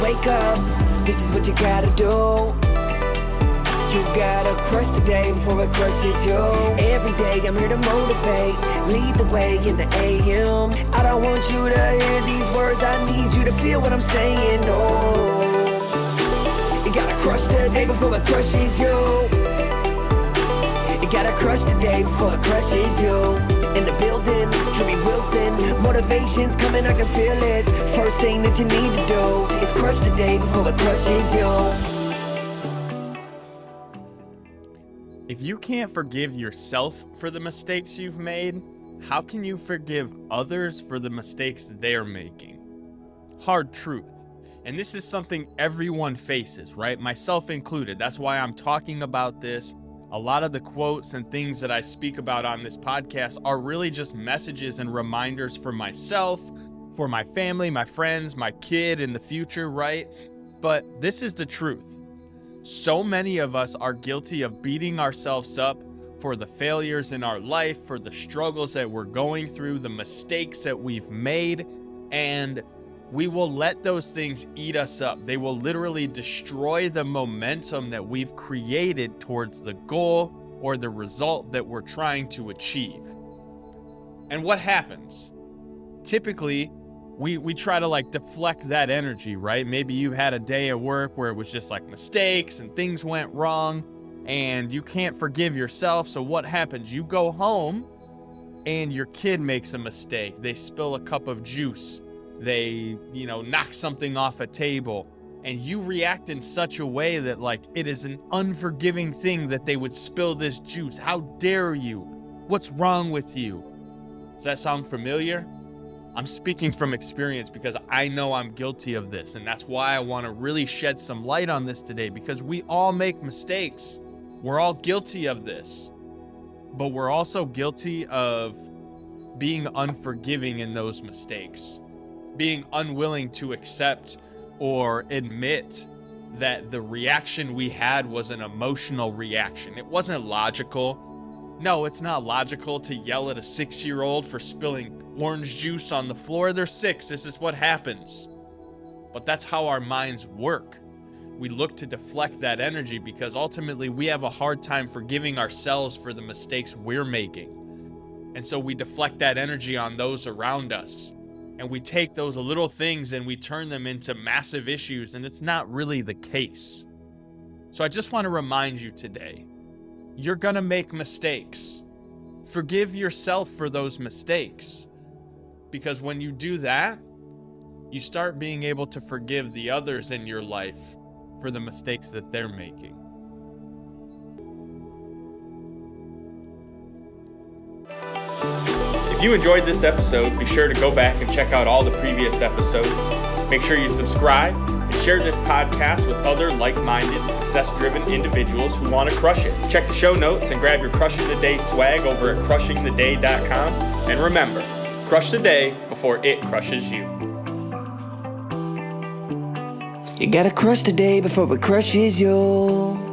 wake up, this is what you gotta do. You gotta crush the day before it crushes you. Every day I'm here to motivate, lead the way in the AM. I don't want you to hear these words, I need you to feel what I'm saying. Oh, you gotta crush the day before it crushes you. You gotta crush the day before it crushes you. In the building, Drewbie Wilson, motivation's coming, I can feel it. First thing that you need to do is crush the day before it crushes you. If you can't forgive yourself for the mistakes you've made, how can you forgive others for the mistakes they're making? Hard truth. And this is something everyone faces, right? Myself included. That's why I'm talking about this. A lot of the quotes and things that I speak about on this podcast are really just messages and reminders for myself, for my family, my friends, my kid in the future, right? But this is the truth. So many of us are guilty of beating ourselves up for the failures in our life, for the struggles that we're going through, the mistakes that we've made, and we will let those things eat us up. They will literally destroy the momentum that we've created towards the goal or the result that we're trying to achieve. And what happens? Typically, we try to deflect that energy, right? Maybe you've had a day at work where it was just mistakes and things went wrong and you can't forgive yourself. So what happens? You go home and your kid makes a mistake. They spill a cup of juice. They, knock something off a table, and you react in such a way that it is an unforgiving thing that they would spill this juice. How dare you? What's wrong with you? Does that sound familiar? I'm speaking from experience because I know I'm guilty of this, and that's why I want to really shed some light on this today, because we all make mistakes. We're all guilty of this, but we're also guilty of being unforgiving in those mistakes, being unwilling to accept or admit that the reaction we had was an emotional reaction. It wasn't logical. No, it's not logical to yell at a 6-year-old for spilling orange juice on the floor. They're 6. This is what happens. But that's how our minds work. We look to deflect that energy because ultimately we have a hard time forgiving ourselves for the mistakes we're making. And so we deflect that energy on those around us. And we take those little things and we turn them into massive issues, and it's not really the case. So I just want to remind you today, you're gonna make mistakes. Forgive yourself for those mistakes. Because when you do that, you start being able to forgive the others in your life for the mistakes that they're making. If you enjoyed this episode, be sure to go back and check out all the previous episodes. Make sure you subscribe and share this podcast with other like-minded, success-driven individuals who want to crush it. Check the show notes and grab your Crushing the Day swag over at crushingtheday.com. And remember, crush the day before it crushes you. You gotta crush the day before it crushes you.